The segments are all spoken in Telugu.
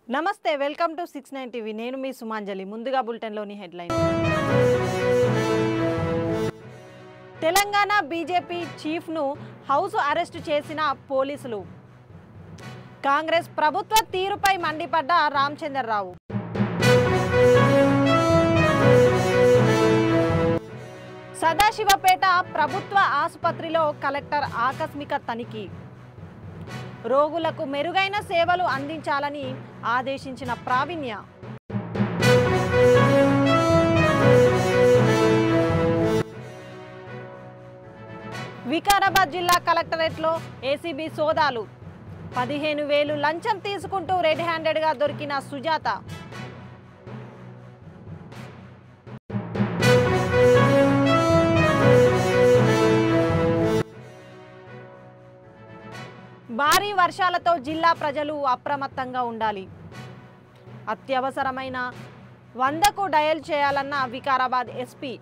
నమస్తే వెల్కమ్ టు 69 టీవీ నేను మీ సుమాంజలి ముందుగా బులెటిన్ లోని హెడ్లైన్ తెలంగాణ బీజేపీ చీఫ్ ను హౌస్ అరెస్ట్ చేసిన పోలీసులు కాంగ్రెస్ ప్రభుత్వ తీరుపై మండిపడ్డ రామచంద్రరావు సదాశివపేట ప్రభుత్వ ఆసుపత్రిలో కలెక్టర్ ఆకస్మిక తనిఖీ రోగులకు మెరుగైన సేవలు అందించాలని ఆదేశించిన ప్రావీణ్య వికారాబాద్ జిల్లా కలెక్టరేట్లో ఏసీబీ సోదాలు 15,000 లంచం తీసుకుంటూ రెడ్ హ్యాండెడ్గా దొరికిన సుజాత భారీ వర్షాలతో జిల్లా ప్రజలు అప్రమత్తంగా ఉండాలి అత్యవసరమైన 100కు డయల్ చేయాలన్న వికారాబాద్ ఎస్పీ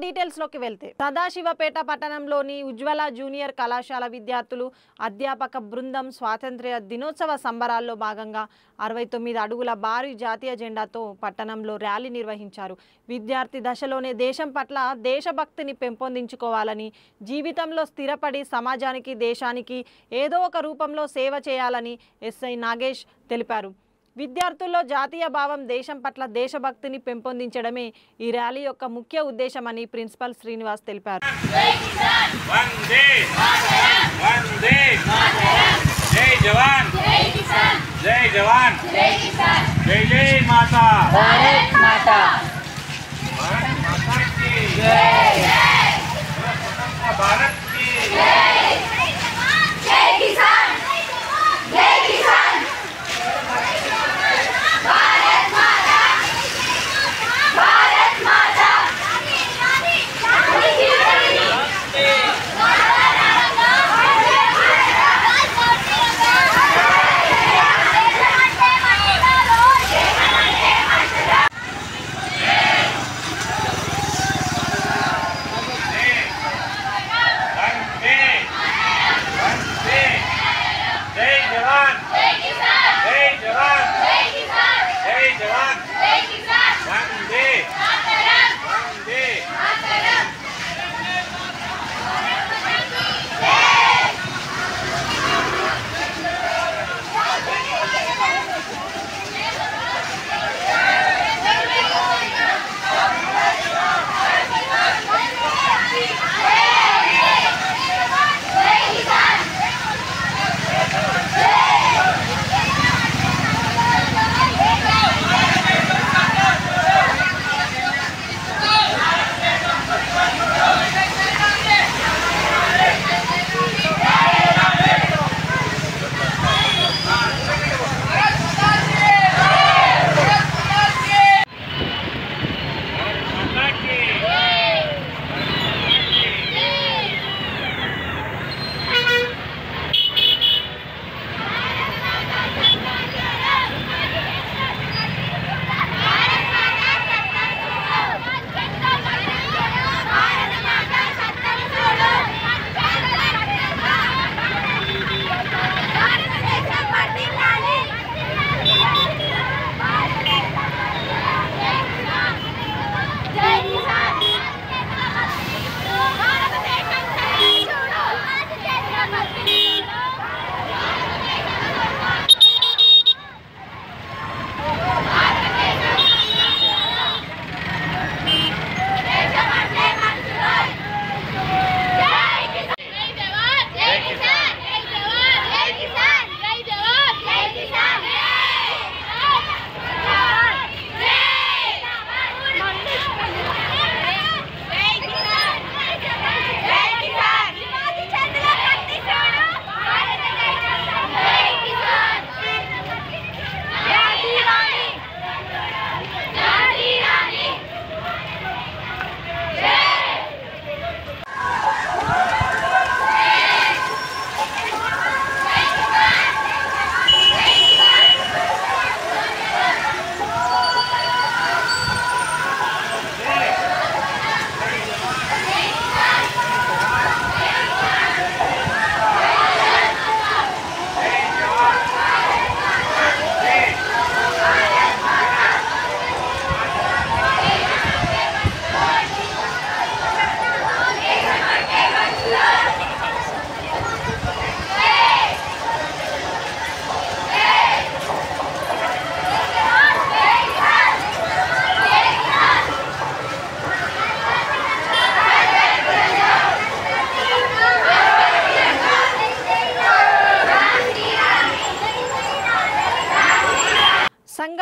డీటెయిల్స్ లోకి వెళ్తే సదాశివపేట పట్టణంలోని ఉజ్వల జూనియర్ కళాశాల విద్యార్థులు అధ్యాపక బృందం స్వాతంత్ర్య దినోత్సవ సంబరాల్లో భాగంగా 69 అడుగుల భారీ జాతీయ జెండాతో పట్టణంలో ర్యాలీ నిర్వహించారు. విద్యార్థి దశలోనే దేశం పట్ల దేశభక్తిని పెంపొందించుకోవాలని, జీవితంలో స్థిరపడి సమాజానికి దేశానికి ఏదో ఒక రూపంలో సేవ చేయాలని ఎస్ఐ నాగేష్ తెలిపారు. విద్యార్థుల్లో జాతీయ భావం, దేశం పట్ల దేశభక్తిని పెంపొందించడమే ఈ ర్యాలీ యొక్క ముఖ్య ఉద్దేశమని ప్రిన్సిపల్ శ్రీనివాస్ తెలిపారు.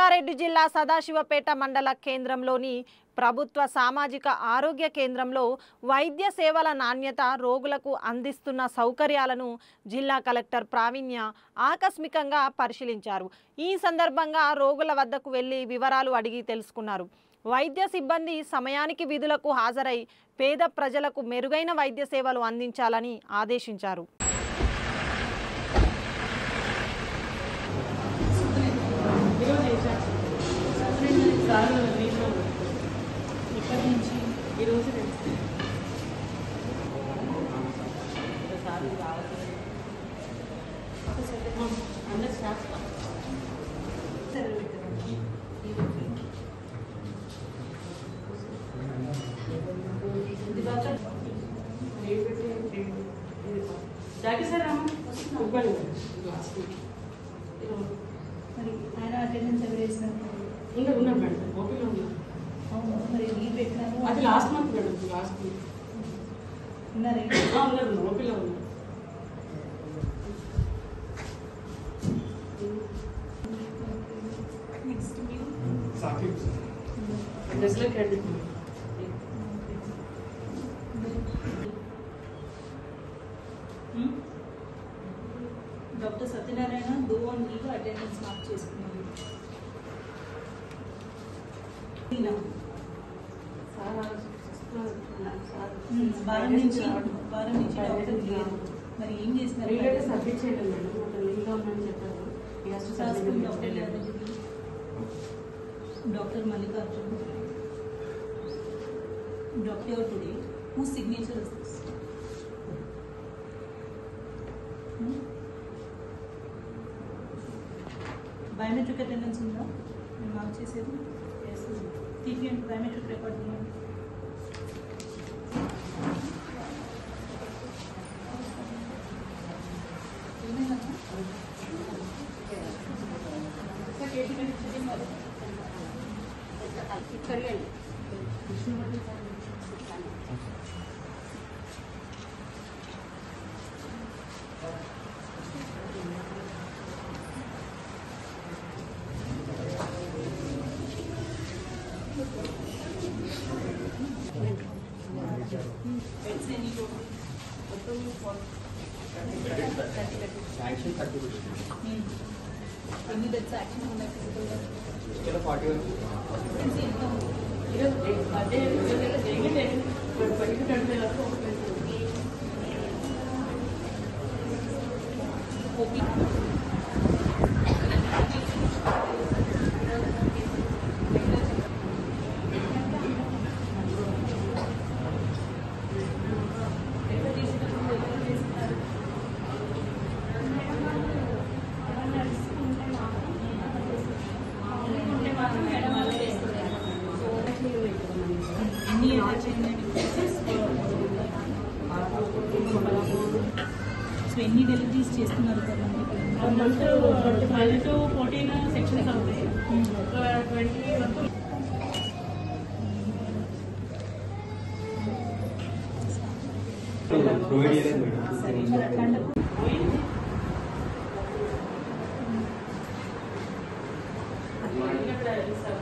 రంగారెడ్డి జిల్లా సదాశివపేట మండల కేంద్రంలోని ప్రభుత్వ సామాజిక ఆరోగ్య కేంద్రంలో వైద్య సేవల నాణ్యత, రోగులకు అందిస్తున్న సౌకర్యాలను జిల్లా కలెక్టర్ ప్రావీణ్య ఆకస్మికంగా పరిశీలించారు. ఈ సందర్భంగా రోగుల వద్దకు వెళ్లి వివరాలు అడిగి తెలుసుకున్నారు. వైద్య సిబ్బంది సమయానికి విధులకు హాజరై పేద ప్రజలకు మెరుగైన వైద్య సేవలు అందించాలని ఆదేశించారు. ఆయన అటెండెన్స్ ఎవరు వేసినారు? ఇంకా ఉన్నాను మేడం, ఓకేనా ఉన్నా. మరి లీవ్ పెట్టినాము అది last month madam, last month ఉన్నారు. ఉన్నారు, ఓకేలా ఉన్నారు. నెక్స్ట్ మీరు డ్రెస్లో credit doctor Satyanarayana though on leave attendance mark చేసుకున్నారు. వారం నుంచి డాక్టర్ లేదు. మరి ఏం చేస్తున్నారు? సబ్మిట్ చేయలేదు మేడం, అతను లీవ్గా ఉందని చెప్పారు. Doctor Yadagiri, doctor Mallikarjun, doctor today who signature is this? Biometric attendance ఉందా? నేను మార్క్ చేసేది తీపియండి. బయోమెట్రిక్ రికార్డ్ ఉన్నాను. ఎన్ని బెడ్స్ యాక్షన్ ఉన్నాయి ఫిజికల్గా? అదే ఓపీ సో ఎన్ని డెలివరీస్ చేస్తున్నారు కదా? మంత్ 12 to 14 సెక్షన్స్ అవుతాయి. 20 వరకు సరే, మరి అట్లాంటప్పుడు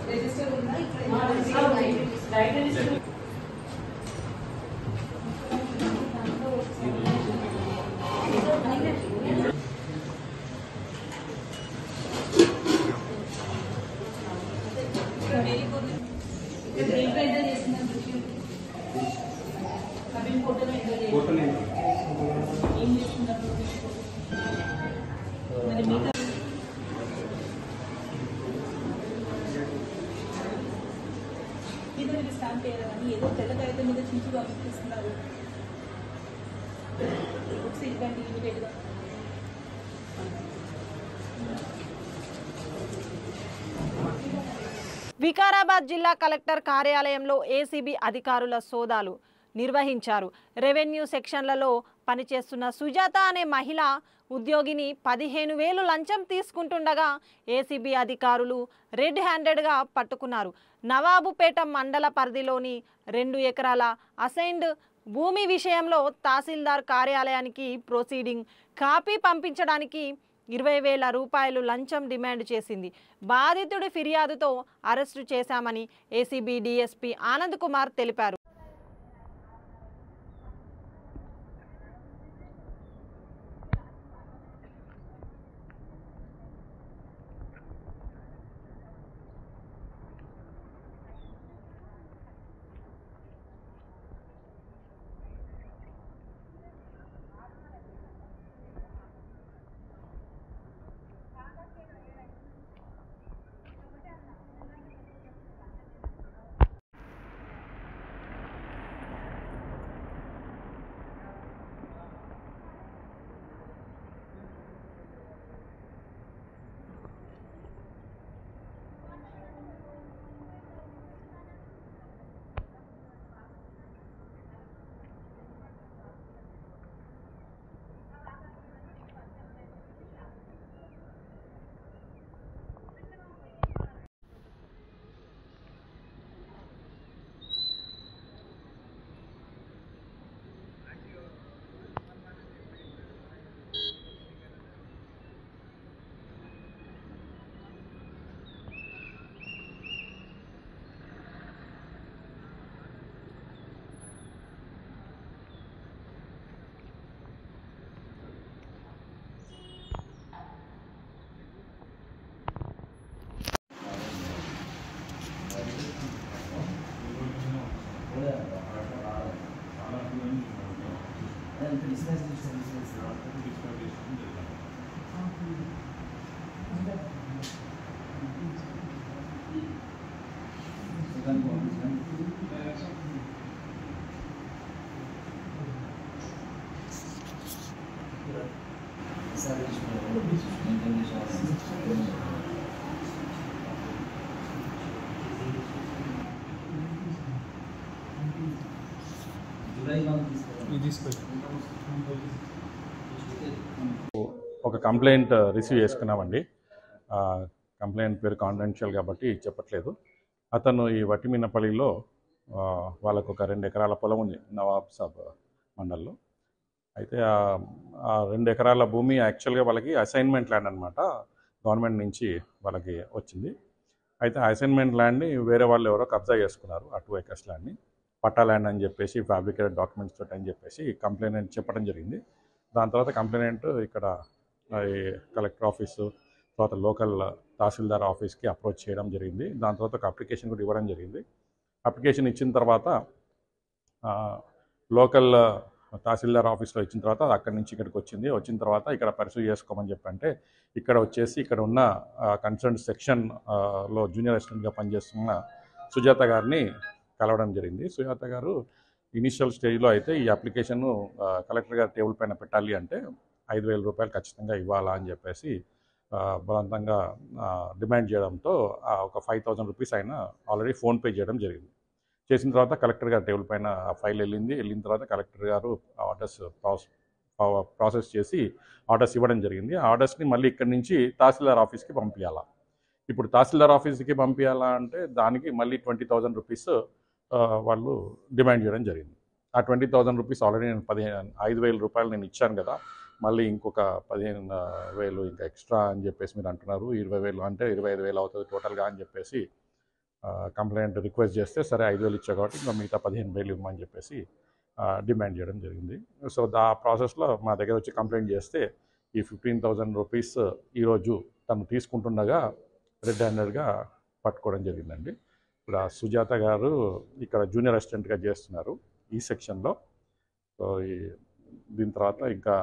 రిజిస్టర్ ఉందా? ఏం చేస్తున్నారు? మరి మిగతా మీద స్టాంప్ చేయాలని ఏదో తెల్ల కాగితం మీద చించి పంపిస్తున్నారు. బుక్స్ ఇవ్వండి ఇమీడియట్గా. వికారాబాద్ జిల్లా కలెక్టర్ కార్యాలయంలో ఏసీబీ అధికారుల సోదాలు నిర్వహించారు. రెవెన్యూ సెక్షన్లలో పనిచేస్తున్న సుజాత అనే మహిళ ఉద్యోగిని 15,000 లంచం తీసుకుంటుండగా ఏసీబీ అధికారులు రెడ్ హ్యాండెడ్గా పట్టుకున్నారు. నవాబుపేట మండల పరిధిలోని 2 ఎకరాల అసైన్డ్ భూమి విషయంలో తహసీల్దార్ కార్యాలయానికి ప్రొసీడింగ్ కాపీ పంపించడానికి 20,000 రూపాయలు లంచం డిమాండ్ చేసింది. బాధితుడి ఫిర్యాదుతో అరెస్టు చేశామని ఏసీబీ డీఎస్పీ ఆనంద్ కుమార్ తెలిపారు. ఒక కంప్లైంట్ రిసీవ్ చేసుకున్నామండి. కంప్లైంట్ పేరు కాన్ఫిడెన్షియల్ కాబట్టి చెప్పట్లేదు. అతను ఈ వట్టిమినపల్లిలో వాళ్ళకు ఒక 2 ఎకరాల పొలం ఉంది నవాబ్ సాబ్ మండల్లో. అయితే ఆ 2 ఎకరాల భూమి యాక్చువల్గా వాళ్ళకి అసైన్మెంట్ ల్యాండ్ అనమాట. గవర్నమెంట్ నుంచి వాళ్ళకి వచ్చింది. అయితే అసైన్మెంట్ ల్యాండ్ని వేరే వాళ్ళు ఎవరో కబ్జా చేసుకున్నారు. ఆ 2 acres ల్యాండ్ని పట్టా ల్యాండ్ అని చెప్పేసి ఫ్యాబ్రికేటెడ్ డాక్యుమెంట్స్ తోటి అని చెప్పేసి కంప్లైంట్ చెప్పడం జరిగింది. దాని తర్వాత కంప్లైంట్ ఇక్కడ కలెక్టర్ ఆఫీసు తర్వాత లోకల్ తహసీల్దార్ ఆఫీస్కి అప్రోచ్ చేయడం జరిగింది. దాని తర్వాత ఒక అప్లికేషన్ కూడా ఇవ్వడం జరిగింది. అప్లికేషన్ ఇచ్చిన తర్వాత లోకల్ తహసీల్దార్ ఆఫీస్లో ఇచ్చిన తర్వాత అక్కడి నుంచి ఇక్కడికి వచ్చిన తర్వాత ఇక్కడ పర్సూ చేసుకోమని చెప్పంటే ఇక్కడ వచ్చేసి ఇక్కడ ఉన్న కన్సర్న్ సెక్షన్లో జూనియర్ అసిస్టెంట్గా పనిచేస్తున్న సుజాత గారిని కలవడం జరిగింది. సుజాత గారు ఇనిషియల్ స్టేజ్లో అయితే ఈ అప్లికేషన్ కలెక్టర్ గారి టేబుల్ పైన పెట్టాలి అంటే 5,000 రూపాయలు ఖచ్చితంగా ఇవ్వాలా అని చెప్పేసి బలవంతంగా డిమాండ్ చేయడంతో ఒక 5,000 రూపీస్ ఆయన ఆల్రెడీ ఫోన్పే చేయడం జరిగింది. చేసిన తర్వాత కలెక్టర్ గారి టేబుల్ పైన ఆ ఫైల్ వెళ్ళిన తర్వాత కలెక్టర్ గారు ఆర్డర్స్ ప్రాసెస్ చేసి ఆర్డర్స్ ఇవ్వడం జరిగింది. ఆ ఆర్డర్స్ని మళ్ళీ ఇక్కడి నుంచి తహసీల్దార్ ఆఫీస్కి పంపించాలా. ఇప్పుడు తహసీల్దార్ ఆఫీస్కి పంపించాలా అంటే దానికి మళ్ళీ 20,000 రూపీస్ వాళ్ళు డిమాండ్ చేయడం జరిగింది. ఆ 20,000 రూపీస్ ఆల్రెడీ నేను 5,000 రూపాయలు నేను ఇచ్చాను కదా, మళ్ళీ ఇంకొక 15,000 ఇంకా ఎక్స్ట్రా అని చెప్పేసి మీరు అంటున్నారు. 20,000 అంటే 25,000 అవుతుంది టోటల్గా అని చెప్పేసి కంప్లైంట్ రిక్వెస్ట్ చేస్తే సరే 5,000 ఇచ్చా కాబట్టి ఇంకా మిగతా 15,000 ఇవ్వమని చెప్పేసి డిమాండ్ చేయడం జరిగింది. సో ఆ ప్రాసెస్లో మా దగ్గర వచ్చి కంప్లైంట్ చేస్తే ఈ 15,000 రూపీస్ ఈరోజు తను తీసుకుంటుండగా రెడ్ హ్యాండెడ్గా పట్టుకోవడం జరిగిందండి. ఇప్పుడు ఆ సుజాత గారు ఇక్కడ జూనియర్ అసిస్టెంట్గా చేస్తున్నారు ఈ సెక్షన్లో. సో దీని తర్వాత ఇంకా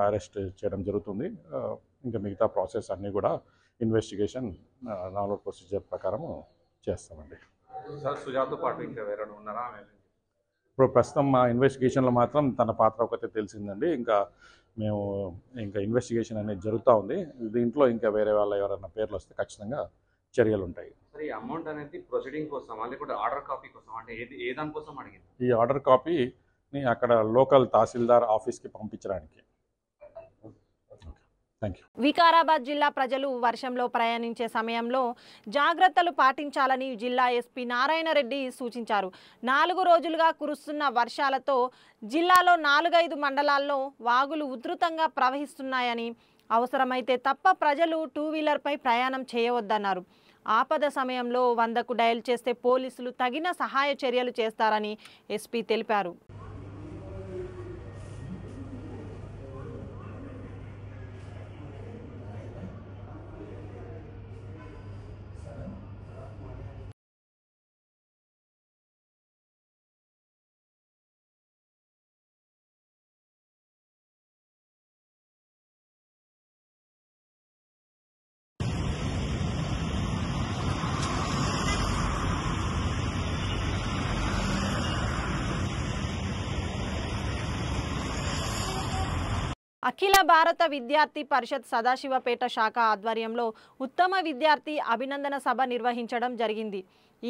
అరెస్ట్ చేయడం జరుగుతుంది. ఇంకా మిగతా ప్రాసెస్ అన్నీ కూడా ఇన్వెస్టిగేషన్ నార్మల్ ప్రొసీజర్ ప్రకారం చేస్తామండి. సార్ సుజాత పాటు ఇంకా వేరే ఉన్నారా? ఇప్పుడు ప్రస్తుతం మా ఇన్వెస్టిగేషన్లో మాత్రం తన పాత్ర ఒకటే తెలిసిందండి. మేము ఇన్వెస్టిగేషన్ అనేది జరుగుతూ ఉంది. దీంట్లో ఇంకా వేరే వాళ్ళ ఎవరైనా పేర్లు వస్తే ఖచ్చితంగా చర్యలు ఉంటాయి. సార్ ఈ అమౌంట్ అనేది ప్రొసీడింగ్ కోసమా లేకపోతే ఆర్డర్ కాపీ కోసం అంటే ఏ దానికోసం అడిగింది? ఈ ఆర్డర్ కాపీని అక్కడ లోకల్ తహసీల్దార్ ఆఫీస్కి పంపించడానికి. వికారాబాద్ జిల్లా ప్రజలు వర్షంలో ప్రయాణించే సమయంలో జాగ్రత్తలు పాటించాలని జిల్లా ఎస్పీ నారాయణ రెడ్డి సూచించారు. 4 రోజులుగా కురుస్తున్న వర్షాలతో జిల్లాలో 4-5 మండలాల్లో వాగులు ఉధృతంగా ప్రవహిస్తున్నాయని, అవసరమైతే తప్ప ప్రజలు 2 వీలర్పై ప్రయాణం చేయవద్దన్నారు. ఆపద సమయంలో 100కు డయల్ చేస్తే పోలీసులు తగిన సహాయ చర్యలు చేస్తారని ఎస్పీ తెలిపారు. అఖిల భారత విద్యార్థి పరిషత్ సదాశివపేట శాఖ ఆధ్వర్యంలో ఉత్తమ విద్యార్థి అభినందన సభ నిర్వహించడం జరిగింది.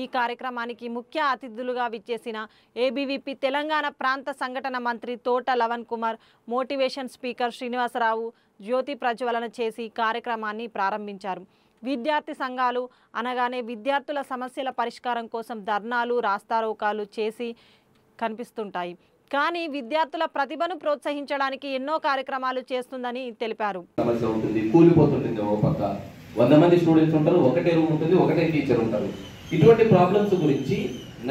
ఈ కార్యక్రమానికి ముఖ్య అతిథులుగా విచ్చేసిన ఏబీవీపీ తెలంగాణ ప్రాంత సంఘటన మంత్రి తోట లవణ్ కుమార్, మోటివేషన్ స్పీకర్ శ్రీనివాసరావు జ్యోతి ప్రజ్వలన చేసి కార్యక్రమాన్ని ప్రారంభించారు. విద్యార్థి సంఘాలు అనగానే విద్యార్థుల సమస్యల పరిష్కారం కోసం ధర్నాలు, రాస్తారోకాలు చేసి కనిపిస్తుంటాయి. కానీ విద్యార్థుల ప్రతిభను ప్రోత్సహించడానికి ఎన్నో కార్యక్రమాలు చేస్తుందని తెలిపారు. సమస్య ఉంటుంది, కూలిపోతుంటుంది. ఒక పక్క 100 మంది స్టూడెంట్స్ ఉంటారు, ఒకటే రూమ్ ఉంటుంది, ఒకటే టీచర్ ఉంటారు. ఇటువంటి ప్రాబ్లమ్స్ గురించి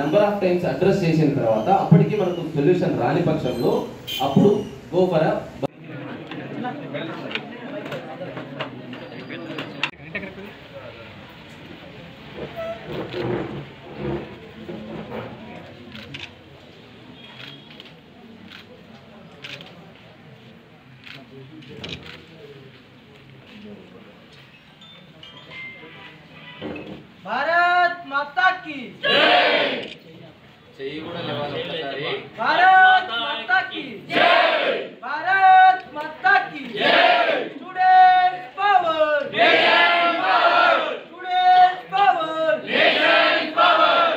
నెంబర్ ఆఫ్ టైమ్స్ అడ్రస్ చేసిన తర్వాత అప్పటికి మనకు సొల్యూషన్ రాని పక్షంలో అప్పుడు గో ఫర్ भारत माता की जय। भारत माता की जय। भारत माता की जय। Student power, nation power. Student power, nation power.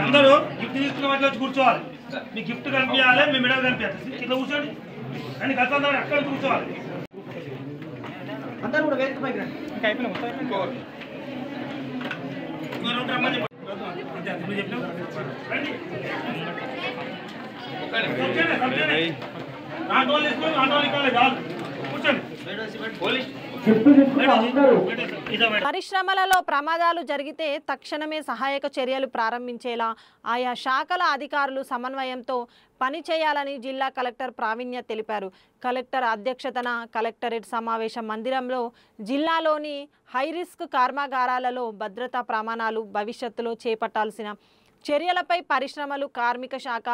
అందరూ గిఫ్ట్ తీసుకున్న వాటిలో కూర్చోవాలి. మీ గిఫ్ట్ కనిపించాలి, మీ మెడల్ కనిపించాలి. కింద కూర్చోండి అని కలిసి అక్కడ కూర్చోవాలి. అందరూ కూడా వేదిక పైకి రండి. ఇంకా అయిపోయినా పరిశ్రమలలో ప్రమాదాలు జరిగితే తక్షణమే సహాయక చర్యలు ప్రారంభించేలా ఆయా శాఖల అధికారులు సమన్వయంతో పనిచేయాలని జిల్లా కలెక్టర్ ప్రావీణ్య తెలిపారు. కలెక్టర్ అధ్యక్షతన కలెక్టరేట్ సమావేశ మందిరంలో జిల్లాలోని హైరిస్క్ కర్మాగారాలలో భద్రతా ప్రమాణాలు, భవిష్యత్తులో చేపట్టాల్సిన చర్యలపై పరిశ్రమలు, కార్మిక శాఖ,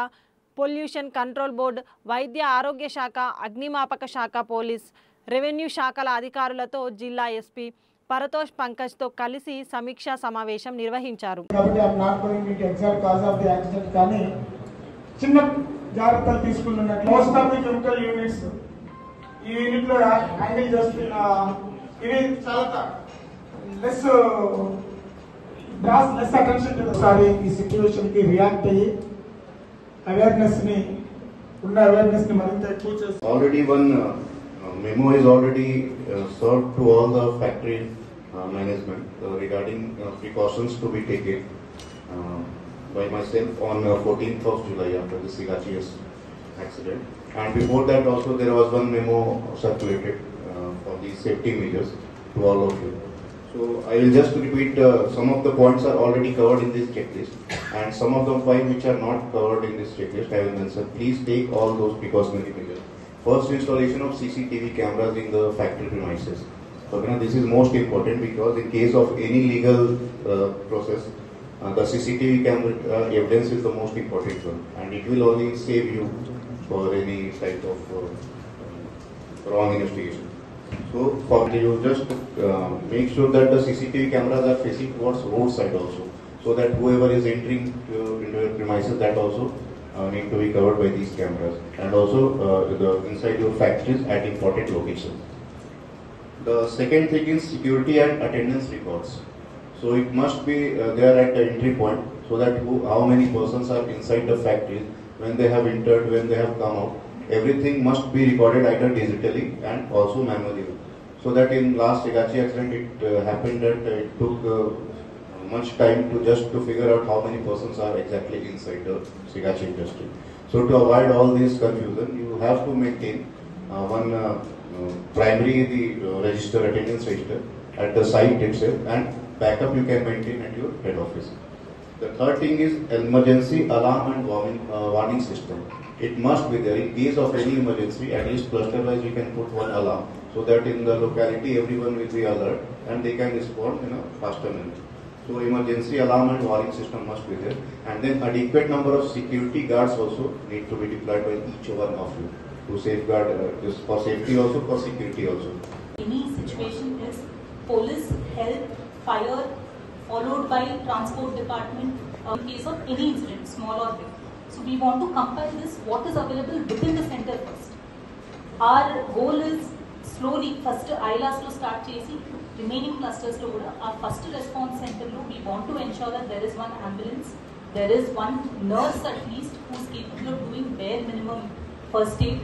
పొల్యూషన్ కంట్రోల్ బోర్డు, వైద్య ఆరోగ్య శాఖ, అగ్నిమాపక శాఖ, పోలీస్, రెవెన్యూ శాఖల అధికారులతో జిల్లా ఎస్పీ పరతోష్ పంకజ్తో కలిసి సమీక్షా సమావేశం నిర్వహించారు. చిన్న జాగ్రత్తలు తీసుకున్నట్టు most of the chemical units ఈ యూనిట్ లో హ్యాండిల్ చేస్తున్న ఇవి చాలా లెస్ అటెన్షన్ ఒకసారి ఈ సిచ్యువేషన్ కి రియాక్ట్ అయ్యి అవేర్నెస్ ని మరింత ఎక్కువ చేస్తారు. Already one memo is already served to all the factory management regarding precautions to be taken by myself on 14th of July after the Sigachis accident. And before that also there was one memo circulated for the safety measures to all of you. So I will just repeat some of the points are already covered in this checklist, and some of the points which are not covered in this checklist I will mention. Please take all those precautionary measures. First, installation of CCTV cameras in the factory premises. So this is most important because in case of any legal process, the CCTV camera evidence is the most important one, and it will only save you for any type of wrong investigation. So for you just make sure that the CCTV cameras are facing towards roadside also, so that whoever is entering into your premises, that also need to be covered by these cameras, and also the inside your factories at important locations. The second thing is security and attendance records. So it must be there at the entry point, so that how many persons are inside the factories, when they have entered, when they have come out. Everything must be recorded either digitally and also manually. So that in last Higachi accident, it happened that it took much time to figure out how many persons are exactly inside the Higachi industry. So to avoid all this confusion, you have to maintain one primary register, attendance register at the site itself, and backup you can maintain at your head office. The third thing is emergency alarm and warning system. It must be there in case of any emergency. At least cluster wise you can put one alarm, so that in the locality everyone will be alert and they can respond in a faster manner. So emergency alarm and warning system must be there, and then adequate number of security guards also need to be deployed by each one of you to safeguard this, for safety also, for security also. Any situation is police, health, fire, followed by transport department in case of any incident, small or big. So we want to compile this, what is available within the center first. Our goal is slowly first ILAS to start chasing remaining clusters to our first response center. We want to ensure that there is one ambulance, there is one nurse at least who is capable of doing bare minimum first aid,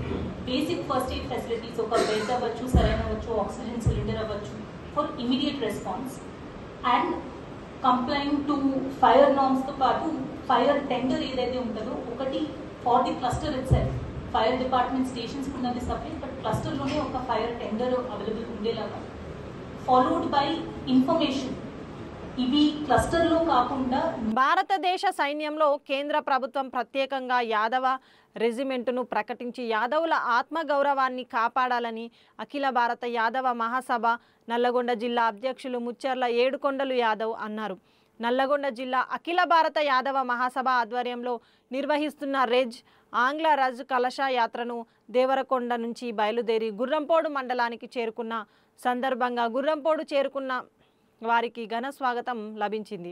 basic first aid facilities, oka bed avvachu, saline avvachu, oxygen cylinder avvachu, for immediate response, and complying to fire norms to paatu fire tender ఏదైతే ఉంటుందో ఒకటి for the cluster it self. Fire department stations ఉన్నది సపరేట్, బట్ క్లస్టర్లోనే ఒక ఫైర్ టెండర్ అవైలబుల్ ఉండేలాగా, ఫాలోడ్ బై ఇన్ఫర్మేషన్. ఇవి క్లస్టర్లో కాకుండా భారతదేశ సైన్యంలో కేంద్ర ప్రభుత్వం ప్రత్యేకంగా యాదవ రెజిమెంటును ప్రకటించి యాదవుల ఆత్మగౌరవాన్ని కాపాడాలని అఖిల భారత యాదవ మహాసభ నల్లగొండ జిల్లా అధ్యక్షులు ముచ్చర్ల ఏడుకొండలు యాదవ్ అన్నారు. నల్లగొండ జిల్లా అఖిల భారత యాదవ మహాసభ ఆధ్వర్యంలో నిర్వహిస్తున్న రెజ్ ఆంగ్ల రజ్ కలశ యాత్రను దేవరకొండ నుంచి బయలుదేరి గుర్రంపోడు మండలానికి చేరుకున్న సందర్భంగా గుర్రంపోడు చేరుకున్న వారికి ఘన స్వాగతం లభించింది.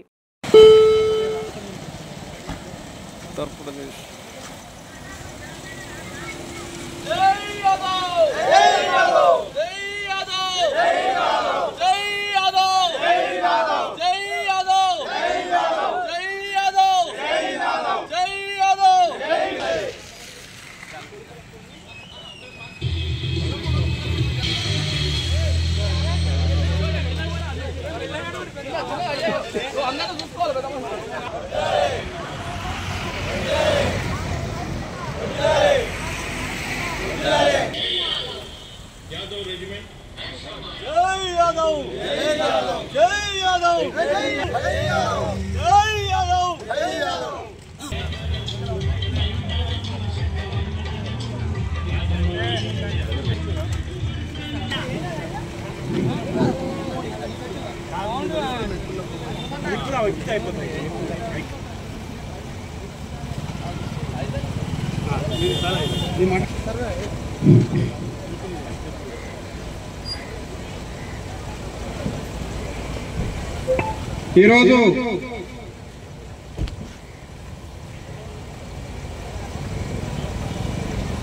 यादव रेजिमेंट जय यादव जय यादव जय यादव जय यादव जय यादव जय यादव ఈరోజు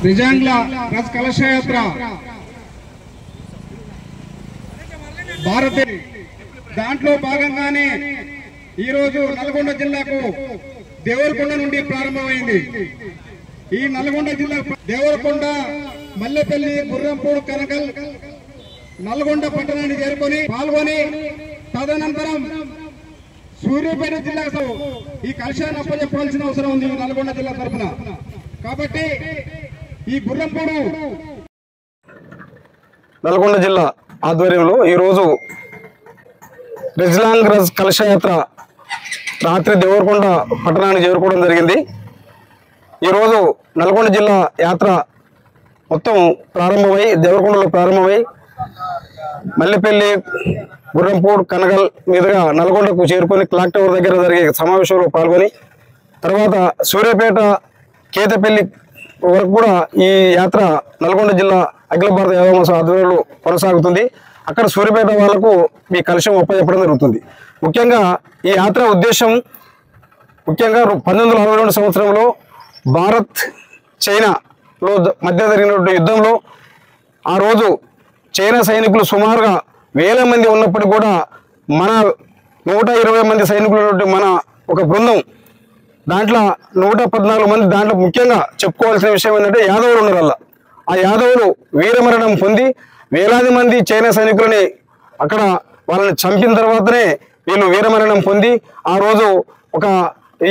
నిజాంగ్ల రథ కలశయాత్ర భారత దాంట్లో భాగంగానే ఈరోజు నల్గొండ జిల్లాకు దేవరకొండ నుండి ప్రారంభమైంది. ఈ నల్గొండ జిల్లా దేవరకొండ, మల్లెపల్లి, గుర్రంపూడి, కనకల్, నల్గొండ పట్టణాన్ని చేరుకొని పాల్గొని తదనంతరం సూర్యాపేట జిల్లాకు ఈ కలశాన్ని అప్పచెప్పాల్సిన అవసరం ఉంది నల్గొండ జిల్లా తరఫున. కాబట్టి ఈ గుర్రంపూడు నల్గొండ జిల్లా ఆధ్వర్యంలో ఈరోజు రెజ్లాంగ్ రజ్ కలశయాత్ర రాత్రి దేవరకొండ పట్టణానికి చేరుకోవడం జరిగింది. ఈరోజు నల్గొండ జిల్లా యాత్ర మొత్తం ప్రారంభమై దేవరకొండలో ప్రారంభమై మల్లెపల్లి, గుర్రంపూడ్, కనగల్ మీదుగా నల్గొండకు చేరుకొని క్లాక్ టవర్ దగ్గర జరిగే సమావేశంలో పాల్గొని తర్వాత సూర్యాపేట, కేతపల్లి వరకు కూడా ఈ యాత్ర నల్గొండ జిల్లా అఖిల భారత యాదవ మహాసభ ఆధ్వర్యంలో కొనసాగుతుంది. అక్కడ సూర్యాపేట వాళ్లకు ఈ కలశం ఒప్పచెప్పడం జరుగుతుంది. ముఖ్యంగా ఈ యాత్ర ఉద్దేశం 1962 సంవత్సరంలో భారత్ చైనాలో మధ్య జరిగినటువంటి యుద్ధంలో ఆ రోజు చైనా సైనికులు సుమారుగా 1000 మంది ఉన్నప్పటికీ కూడా మన 120 మంది సైనికులు ఉన్నటువంటి మన ఒక బృందం దాంట్లో 114 మంది, దాంట్లో ముఖ్యంగా చెప్పుకోవాల్సిన విషయం ఏంటంటే యాదవులు ఉన్నారు. వల్ల ఆ యాదవులు వీరమరణం పొంది వేలాది మంది చైనా సైనికులని అక్కడ వాళ్ళని చంపిన తర్వాతనే వీళ్ళు వీరమరణం పొంది ఆ రోజు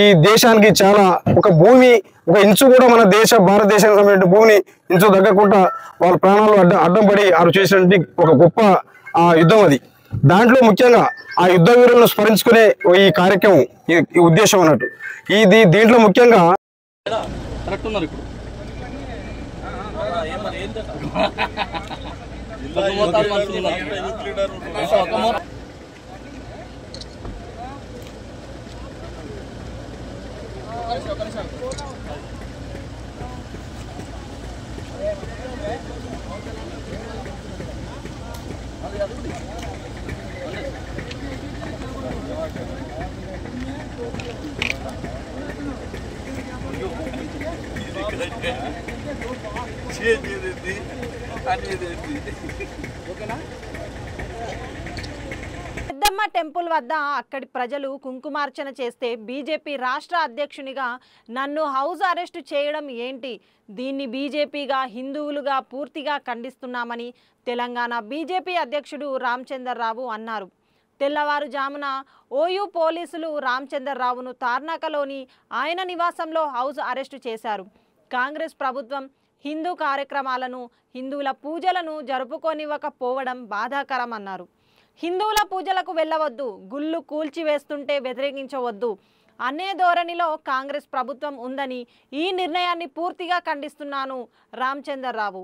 ఈ దేశానికి చాలా ఒక భూమి, ఒక ఇంచు కూడా మన భారతదేశానికి సంబంధించిన భూమిని ఇంచు తగ్గకుండా వాళ్ళ ప్రాణాలు అడ్డం పడి వారు చేసినటువంటి ఒక గొప్ప యుద్ధం అది. దాంట్లో ముఖ్యంగా ఆ యుద్ధ వీరులను స్మరించుకునే ఈ కార్యక్రమం ఈ ఉద్దేశం అన్నట్టు. దీంట్లో ముఖ్యంగా పెద్దమ్మ టెంపుల్ వద్ద అక్కడి ప్రజలు కుంకుమార్చన చేస్తే బీజేపీ రాష్ట్ర అధ్యక్షునిగా నన్ను హౌస్ అరెస్టు చేయడం ఏంటి? దీన్ని బీజేపీగా హిందువులుగా పూర్తిగా ఖండిస్తున్నామని తెలంగాణ బీజేపీ అధ్యక్షుడు రామచంద్రరావు అన్నారు. తెల్లవారుజామున ఓయూ పోలీసులు రామచంద్రరావును తార్నాకలోని ఆయన నివాసంలో హౌస్ అరెస్టు చేశారు. కాంగ్రెస్ ప్రభుత్వం హిందూ కార్యక్రమాలను, హిందువుల పూజలను జరుపుకోనివ్వకపోవడం బాధాకరం అన్నారు. హిందువుల పూజలకు వెళ్ళవద్దు, గుళ్ళు కూల్చివేస్తుంటే వ్యతిరేకించవద్దు అనే ధోరణిలో కాంగ్రెస్ ప్రభుత్వం ఉందని, ఈ నిర్ణయాన్ని పూర్తిగా ఖండిస్తున్నాను రామచంద్రరావు.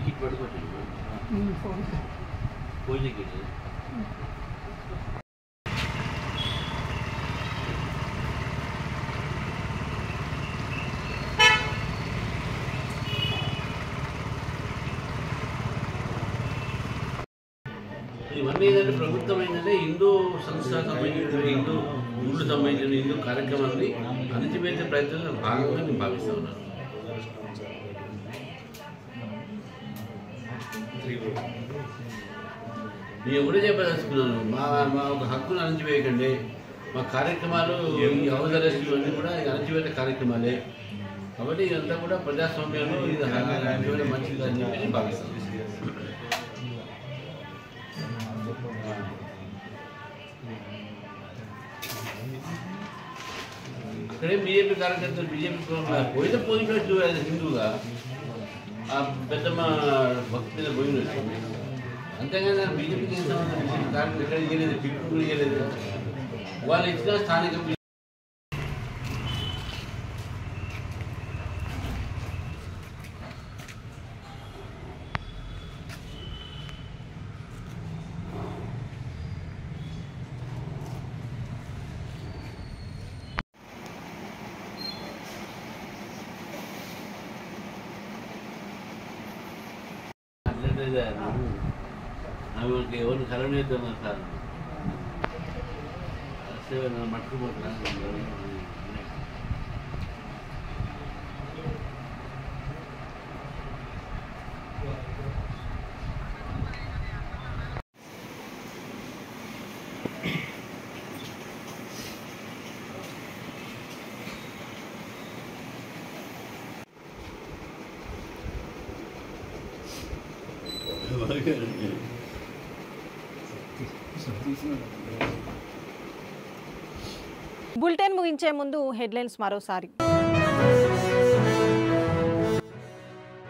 किट पड़को कोई नहीं किट ఇవన్నీ ఏంటంటే ప్రభుత్వం ఏంటంటే హిందూ సంస్థ సంబంధించిన హిందూ గుళ్ళు సంబంధించిన హిందూ కార్యక్రమాన్ని అణచివేసే ప్రయత్నంలో భాగంగా నేను భావిస్తూ ఉన్నాను. నేను కూడా చెప్పదలుచుకున్నాను, మా ఒక హక్కును అణచివేయకండి. మా కార్యక్రమాలు ఈ హౌస్ అరెస్టులు అన్నీ కూడా అణచివేత కార్యక్రమాలే కాబట్టి ఇదంతా కూడా ప్రజాస్వామ్యంలో ఇది మంచిది అని చెప్పి నేను భావిస్తాను. అక్కడే బీజేపీ కార్యకర్తలు బీజేపీ పోయితే పోయినట్టు హిందూగా ఆ పెద్దమ్మ భక్తి మీద పోయినట్టు, అంతేగాని బీజేపీకి కార్యక్రమం ఎక్కడ చేయలేదు, పిక్కు చేయలేదు. వాళ్ళు ఇచ్చిన స్థానిక ఆమెకి ఎవరిని కలవలేదు సార్ మట్టుకుపోతున్నాను. బులెటిన్ ముగించే ముందు హెడ్లైన్స్ మరోసారి.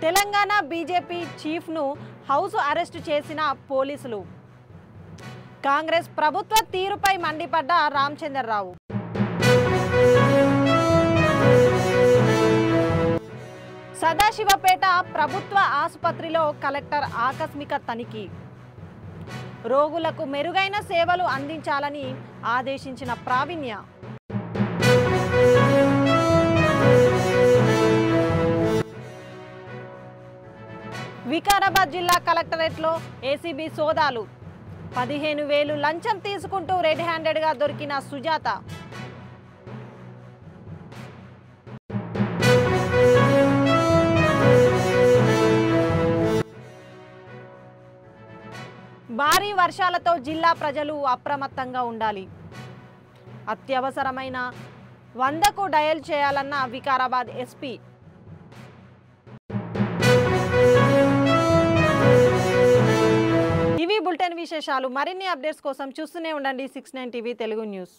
తెలంగాణ బీజేపీ చీఫ్ను హౌస్ అరెస్టు చేసిన పోలీసులు. కాంగ్రెస్ ప్రభుత్వ తీరుపై మండిపడ్డ రామచంద్రరావు. సదాశివపేట ప్రభుత్వ ఆసుపత్రిలో కలెక్టర్ ఆకస్మిక తనిఖీ. రోగులకు మెరుగైన సేవలు అందించాలని ఆదేశించిన ప్రావీణ్య. వికారాబాద్ జిల్లా కలెక్టరేట్లో ఏసీబీ సోదాలు. 15,000 లంచం తీసుకుంటూ రెడ్ హ్యాండెడ్గా దొరికిన సుజాత. భారీ వర్షాలతో జిల్లా ప్రజలు అప్రమత్తంగా ఉండాలి. అత్యవసరమైన 100కు డయల్ చేయాలన్న వికారాబాద్ ఎస్పీ. ఇవి బులెటిన్ విశేషాలు. మరిన్ని అప్డేట్స్ కోసం చూస్తూనే ఉండండి 69 టీవీ తెలుగు న్యూస్.